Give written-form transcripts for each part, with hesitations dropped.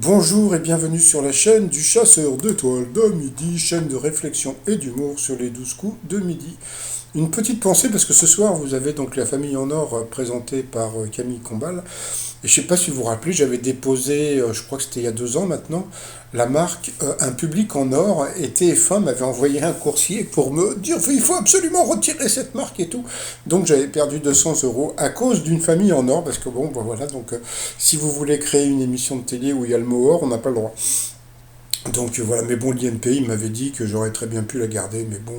Bonjour et bienvenue sur la chaîne du chasseur d'étoiles de midi, chaîne de réflexion et d'humour sur les 12 coups de midi. Une petite pensée parce que ce soir vous avez donc la famille en or présentée par Camille Combal. Et je ne sais pas si vous vous rappelez, j'avais déposé, je crois que c'était il y a 2 ans maintenant, la marque Un public en or et TF1 m'avait envoyé un coursier pour me dire il faut absolument retirer cette marque et tout. Donc j'avais perdu 200 euros à cause d'une famille en or parce que bon, ben voilà, donc si vous voulez créer une émission de télé où il y a le mot or, on n'a pas le droit. Donc voilà, mais bon, l'INPI m'avait dit que j'aurais très bien pu la garder, mais bon,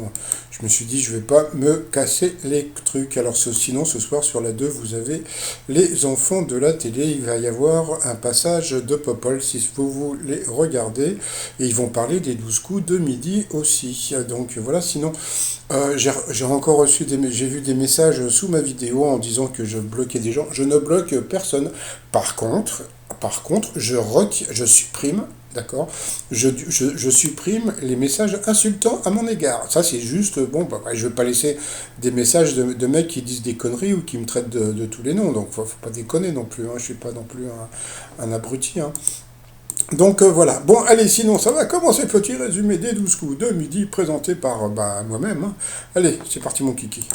je me suis dit, je vais pas me casser les trucs. Alors sinon, ce soir sur la 2 vous avez les enfants de la télé, il va y avoir un passage de Popol, si vous voulez regarder, et ils vont parler des 12 coups de midi aussi. Donc voilà, sinon, j'ai encore reçu j'ai vu des messages sous ma vidéo en disant que je bloquais des gens. Je ne bloque personne. Par contre, je supprime. D'accord. Je supprime les messages insultants à mon égard. Ça, c'est juste, bon, bah, je ne vais pas laisser des messages de mecs qui disent des conneries ou qui me traitent de tous les noms. Donc, faut pas déconner non plus. Hein. Je ne suis pas non plus un abruti. Hein. Donc, voilà. Bon, allez, sinon, ça va commencer. Petit résumé des 12 coups de midi présenté par moi-même. Hein. Allez, c'est parti, mon kiki.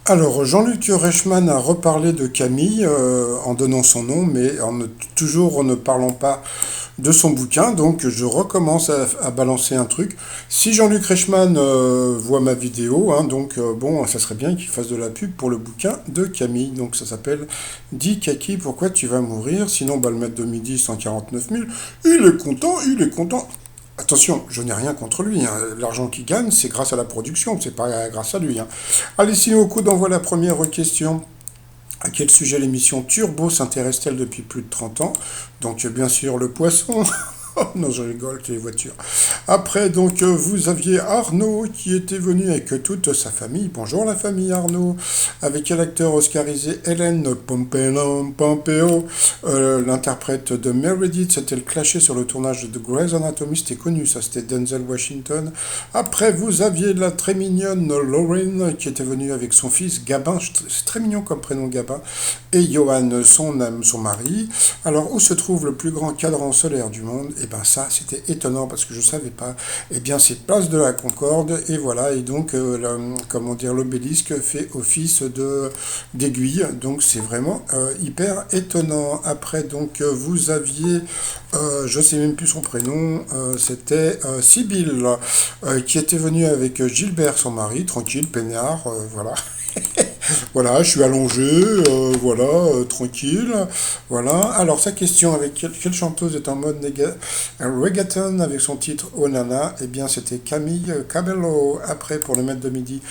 Alors, Jean-Luc Reichmann a reparlé de Camille en donnant son nom, mais toujours en ne parlant pas de son bouquin. Donc, je recommence à balancer un truc. Si Jean-Luc Reichmann voit ma vidéo, hein, donc bon, ça serait bien qu'il fasse de la pub pour le bouquin de Camille. Donc, ça s'appelle Dis Kaki, pourquoi tu vas mourir? Sinon, bah, le maître de midi, 149 000. Il est content, il est content. Attention, je n'ai rien contre lui. Hein. L'argent qu'il gagne, c'est grâce à la production, c'est pas grâce à lui. Hein. Allez, sinon, au coup d'envoi la première question. À quel sujet l'émission Turbo s'intéresse-t-elle depuis plus de 30 ans? Donc, bien sûr, le poisson. Non, je rigole, c'est les voitures. Après, donc, vous aviez Arnaud qui était venu avec toute sa famille. Bonjour la famille Arnaud. Avec quel acteur oscarisé Hélène Pompeo, l'interprète de Meredith, s'est-elle clashée sur le tournage de Grey's Anatomy? C'était connu, ça, c'était Denzel Washington. Après, vous aviez la très mignonne Lauren qui était venue avec son fils Gabin. C'est très mignon comme prénom Gabin. Et Johan, son mari. Alors, où se trouve le plus grand cadran solaire du monde? Et ben ça, c'était étonnant parce que je ne savais pas. Eh bien, c'est place de la Concorde, et voilà. Et donc, comment dire, l'obélisque fait office d'aiguille. Donc, c'est vraiment hyper étonnant. Après, donc, vous aviez, je ne sais même plus son prénom, c'était Sibylle, qui était venue avec Gilbert, son mari, tranquille, peignard, voilà. Voilà, je suis allongé, voilà, tranquille. Voilà. Alors, sa question, avec quelle chanteuse est en mode reggaeton avec son titre Oh Nana? Eh bien, c'était Camille Cabello. Après, pour le maître de midi,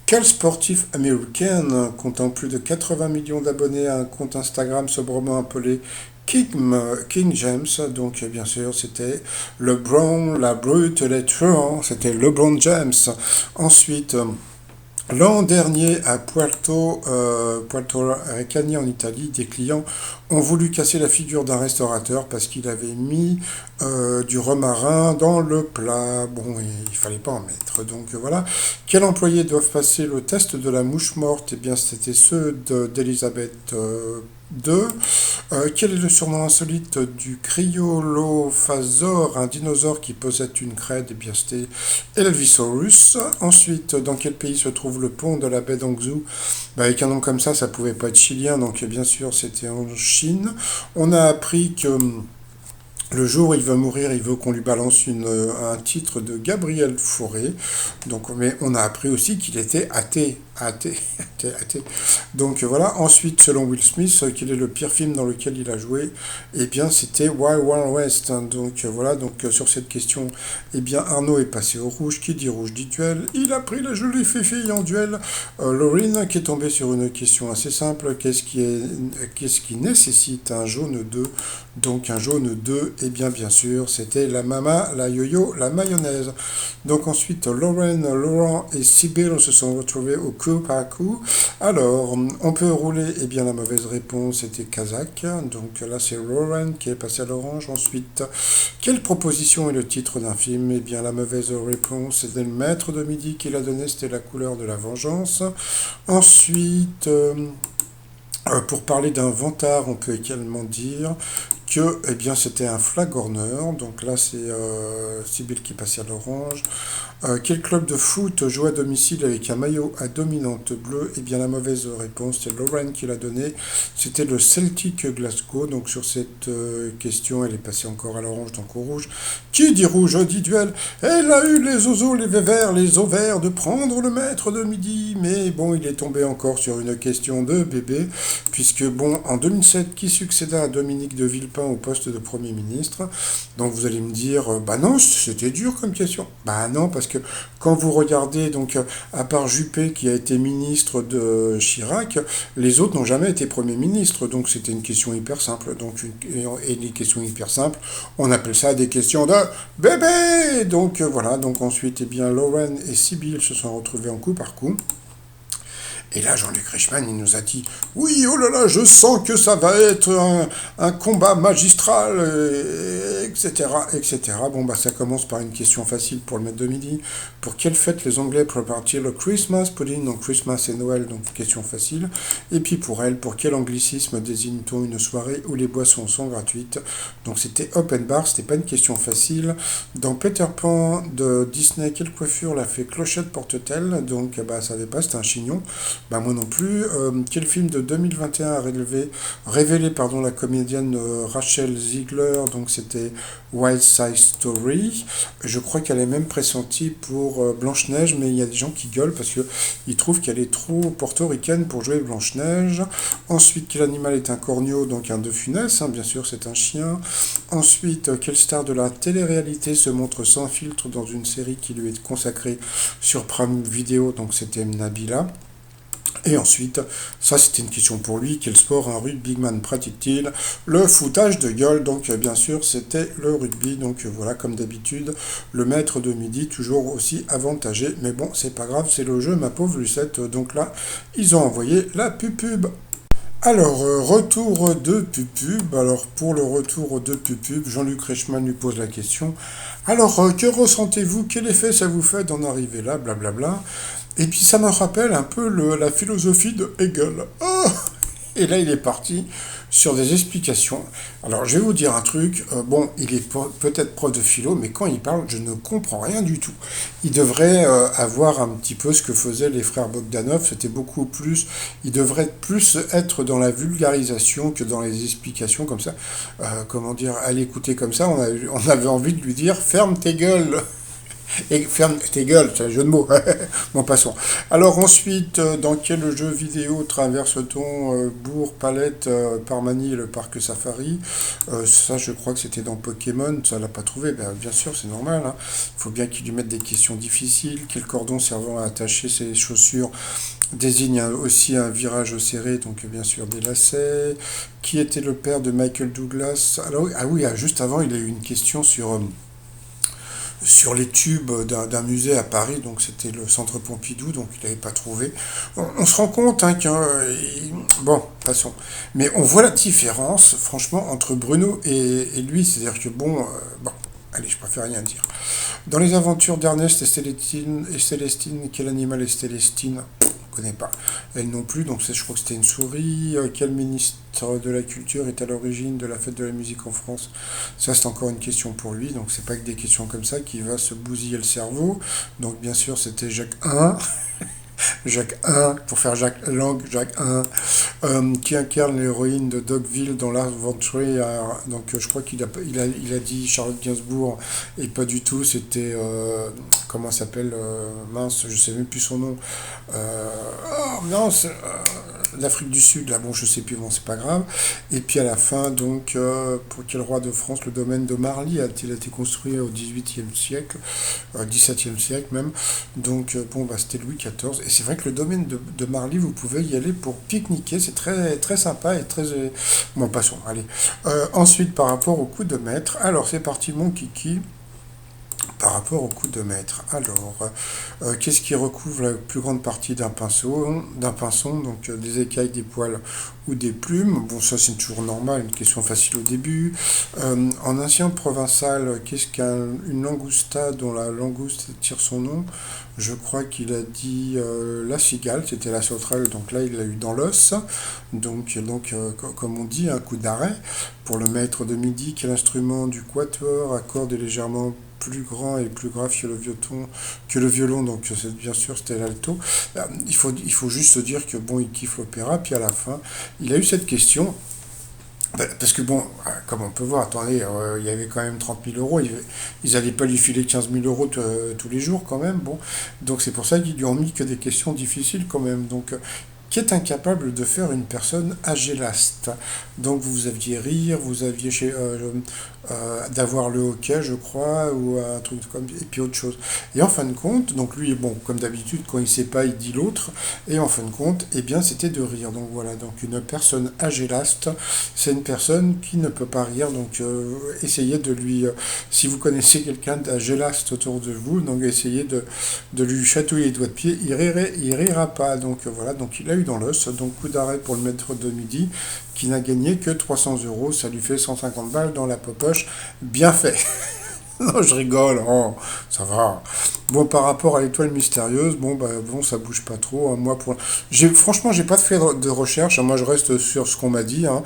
quel sportif américain comptant plus de 80 millions d'abonnés a un compte Instagram sobrement appelé King James? Donc, bien sûr, c'était LeBron, la brute, les truands, c'était LeBron James. Ensuite, l'an dernier, à Puerto Recani en Italie, des clients ont voulu casser la figure d'un restaurateur parce qu'il avait mis du romarin dans le plat. Bon, il fallait pas en mettre. Donc voilà. Quels employés doivent passer le test de la mouche morte? Eh bien, c'était ceux d'Elisabeth II. Quel est le surnom insolite du Cryolophasor, un dinosaure qui possède une crête? Eh bien, c'était Elvisaurus. Ensuite, dans quel pays se trouve le pont de la baie d'Angzhou? Bah, avec un nom comme ça pouvait pas être chilien, donc bien sûr, c'était en Chine. On a appris que le jour où il va mourir, il veut qu'on lui balance un titre de Gabriel Fauré. Donc, mais on a appris aussi qu'il était athée. Athée, athée, athée. Donc voilà. Ensuite, selon Will Smith, quel est le pire film dans lequel il a joué? Eh bien, c'était Wild Wild West. Donc voilà. Donc sur cette question, eh bien, Arnaud est passé au rouge. Qui dit rouge dit duel. Il a pris la jolie fille en duel. Laurine qui est tombée sur une question assez simple. Qu'est-ce qui nécessite un jaune 2? Donc un jaune 2, eh bien sûr, c'était la mama, la yo-yo, la mayonnaise. Donc ensuite, Laurent et Sibylle se sont retrouvés au coup par coup. Alors, on peut rouler, eh bien la mauvaise réponse était Kazakh. Donc là, c'est Lauren qui est passé à l'orange. Ensuite, quelle proposition est le titre d'un film? Eh bien la mauvaise réponse, c'était le maître de midi qui l'a donné, c'était La couleur de la vengeance. Ensuite... pour parler d'un vantard, on peut également dire que eh bien, c'était un flagorneur. Donc là, c'est Sibylle qui passait à l'orange. Quel club de foot joue à domicile avec un maillot à dominante bleue? Eh bien, la mauvaise réponse, c'est Lauren qui l'a donnée. C'était le Celtic Glasgow. Donc, sur cette question, elle est passée encore à l'orange, donc au rouge. Qui dit rouge dit duel. Elle a eu les oiseaux, les vévères, les ovaires de prendre le maître de midi. Mais bon, il est tombé encore sur une question de bébé. Puisque, bon, en 2007, qui succéda à Dominique de Villepin au poste de Premier ministre? Donc, vous allez me dire, bah non, c'était dur comme question. Bah non, parce que quand vous regardez, donc, à part Juppé qui a été ministre de Chirac, les autres n'ont jamais été Premier ministre. Donc c'était une question hyper simple. Donc, et les questions hyper simples, on appelle ça des questions de bébé. Donc voilà, donc ensuite, eh bien, Lauren et Sibylle se sont retrouvés en coup par coup. Et là, Jean-Luc Reichmann, il nous a dit, oui, oh là là, je sens que ça va être un combat magistral, etc., etc. Bon, bah, ça commence par une question facile pour le maître de midi. Pour quelle fête les Anglais préparent-ils le Christmas pudding? Donc, Christmas et Noël, donc question facile. Et puis pour elle, pour quel anglicisme désigne-t-on une soirée où les boissons sont gratuites? Donc, c'était open bar, c'était pas une question facile. Dans Peter Pan de Disney, quelle coiffure l'a fait Clochette porte-t-elle? Donc, bah, ça savait pas, c'était un chignon. Bah, moi non plus. Quel film de 2021 a révélé la comédienne Rachel Ziegler? Donc c'était Wild Side Story. Je crois qu'elle est même pressentie pour Blanche-Neige, mais il y a des gens qui gueulent parce qu'ils trouvent qu'elle est trop portoricaine pour jouer Blanche-Neige. Ensuite, quel animal est un corneau? Donc un de Funès, hein, bien sûr, c'est un chien. Ensuite, quelle star de la télé-réalité se montre sans filtre dans une série qui lui est consacrée sur Prime Video? Donc c'était Nabila. Et ensuite, ça c'était une question pour lui, quel sport un rugbyman pratique-t-il? Le foutage de gueule, donc bien sûr c'était le rugby, donc voilà comme d'habitude, le maître de midi toujours aussi avantagé, mais bon c'est pas grave, c'est le jeu ma pauvre Lucette, donc là ils ont envoyé la pupube. Alors, retour de pupube. Alors, pour le retour de pupube, Jean-Luc Reichmann lui pose la question. Alors, que ressentez-vous? Quel effet ça vous fait d'en arriver là? Blablabla. Et puis, ça me rappelle un peu la philosophie de Hegel. Oh, et là, il est parti sur des explications. Alors, je vais vous dire un truc. Bon, il est peut-être prof de philo, mais quand il parle, je ne comprends rien du tout. Il devrait avoir un petit peu ce que faisaient les frères Bogdanov. C'était beaucoup plus. Il devrait plus être dans la vulgarisation que dans les explications comme ça. Comment dire? À l'écouter comme ça, on avait envie de lui dire ferme tes gueules. Et ferme tes gueules, c'est un jeu de mots. Bon, passons. Alors ensuite, dans quel jeu vidéo traverse-t-on Bourg, Palette, Parmanie et le parc Safari? Ça, je crois que c'était dans Pokémon. Ça l'a pas trouvé. Ben, bien sûr, c'est normal. Hein. Il faut bien qu'il lui mette des questions difficiles. Quel cordon servant à attacher ses chaussures désigne aussi un virage serré, donc bien sûr des lacets. Qui était le père de Michael Douglas? Alors, ah oui, juste avant, il a eu une question sur les tubes d'un musée à Paris, donc c'était le centre Pompidou, donc il n'avait pas trouvé. On se rend compte hein, bon, passons. Mais on voit la différence, franchement, entre Bruno et lui, c'est-à-dire que bon, allez, je préfère rien dire. Dans les aventures d'Ernest et Célestine, quel animal est Célestine? Je ne connais pas. Elle non plus, donc je crois que c'était une souris. Quel ministre de la Culture est à l'origine de la fête de la musique en France? Ça, c'est encore une question pour lui, donc c'est pas que des questions comme ça qui va se bousiller le cerveau. Donc bien sûr, c'était Jacques I. Jacques I, pour faire Jacques Lang, Jacques I, qui incarne l'héroïne de Dogville dans Lars von Trier. Donc je crois qu'il a dit Charlotte Gainsbourg, et pas du tout, c'était, comment ça s'appelle, mince, je sais même plus son nom, mince, l'Afrique du Sud, là, bon, je sais plus, bon, c'est pas grave. Et puis à la fin, donc, pour quel roi de France le domaine de Marly a-t-il été construit au XVIIIe siècle, XVIIe siècle même. Donc, bon, bah, c'était Louis XIV. Et c'est vrai que le domaine de Marly, vous pouvez y aller pour pique-niquer, c'est très, très sympa et très... Bon, passons, allez. Ensuite, par rapport au coup de maître, alors c'est parti, mon kiki. par rapport au coup de maître. Alors, qu'est-ce qui recouvre la plus grande partie d'un pinceau, d'un pinson? Donc, des écailles, des poils ou des plumes. Bon, ça c'est toujours normal, une question facile au début. En ancien provençal, qu'est-ce qu'une langousta dont la langouste tire son nom? Je crois qu'il a dit la cigale, c'était la sauterelle, donc là il l'a eu dans l'os. Comme on dit, un coup d'arrêt. Pour le maître de midi, qui est l'instrument du quatuor, à cordes légèrement plus grand et plus grave que le violon, donc bien sûr c'était l'alto. Il faut juste se dire que bon, il kiffe l'opéra, puis à la fin, il a eu cette question. Parce que bon, comme on peut voir, attendez, il y avait quand même 30 000 euros, ils n'allaient pas lui filer 15 000 euros tous les jours quand même, bon. Donc c'est pour ça qu'ils lui ont mis que des questions difficiles quand même. Donc, qui est incapable de faire une personne agélaste. Donc vous aviez rire, vous aviez d'avoir le hockey, je crois, ou un truc comme et puis autre chose. Et en fin de compte, donc lui, bon, comme d'habitude, quand il sait pas, il dit l'autre. Et en fin de compte, eh bien, c'était de rire. Donc voilà, donc une personne agélaste, c'est une personne qui ne peut pas rire. Donc essayez de lui, si vous connaissez quelqu'un d'agélaste autour de vous, donc essayez de lui chatouiller les doigts de pied. Il rira pas. Donc voilà, donc il a eu dans l'os. Donc coup d'arrêt pour le maître de midi, qui n'a gagné que 300 euros. Ça lui fait 150 balles dans la popoche. Bien fait. Non, je rigole, oh, ça va. Bon, par rapport à l'étoile mystérieuse, bon, bah, bon, ça bouge pas trop, hein. Moi, franchement, j'ai pas fait de recherche, hein. Moi, je reste sur ce qu'on m'a dit, hein,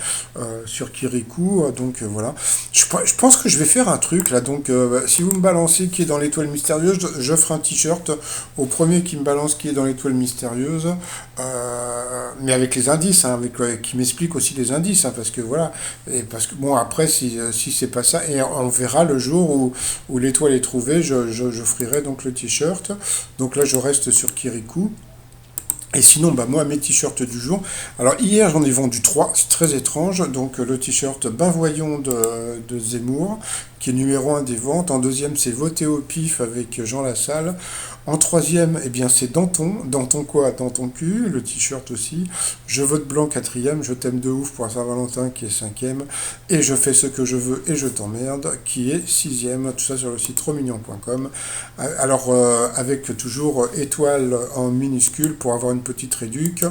sur Kirikou, donc voilà. Je pense que je vais faire un truc, là, donc, si vous me balancez qui est dans l'étoile mystérieuse, je ferai un t-shirt au premier qui me balance qui est dans l'étoile mystérieuse, mais avec les indices, hein, qui m'explique aussi les indices, hein, parce que voilà, et parce que, bon, après, si c'est pas ça, et on verra le jour où l'étoile est trouvée, je ferai donc le t-shirt. Donc là, je reste sur Kirikou. Et sinon, bah moi, mes t-shirts du jour. Alors hier, j'en ai vendu 3, c'est très étrange. Donc le t-shirt Ben Voyons de Zemmour, qui est numéro 1 des ventes. En deuxième, c'est Voter au pif avec Jean Lassalle. En troisième, eh bien, c'est Danton. Danton quoi? Danton cul, le t-shirt aussi. Je vote blanc, quatrième. Je t'aime de ouf pour Saint-Valentin, qui est cinquième. Et je fais ce que je veux et je t'emmerde, qui est sixième. Tout ça sur le site romignon.com. Alors, avec toujours étoile en minuscule pour avoir une petite réduc.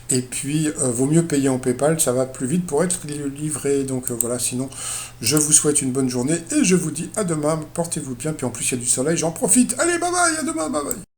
Et puis, vaut mieux payer en PayPal, ça va plus vite pour être livré. Donc voilà, sinon, je vous souhaite une bonne journée et je vous dis à demain. Portez-vous bien. Puis en plus, il y a du soleil, j'en profite. Allez, bye bye, à demain, bye bye.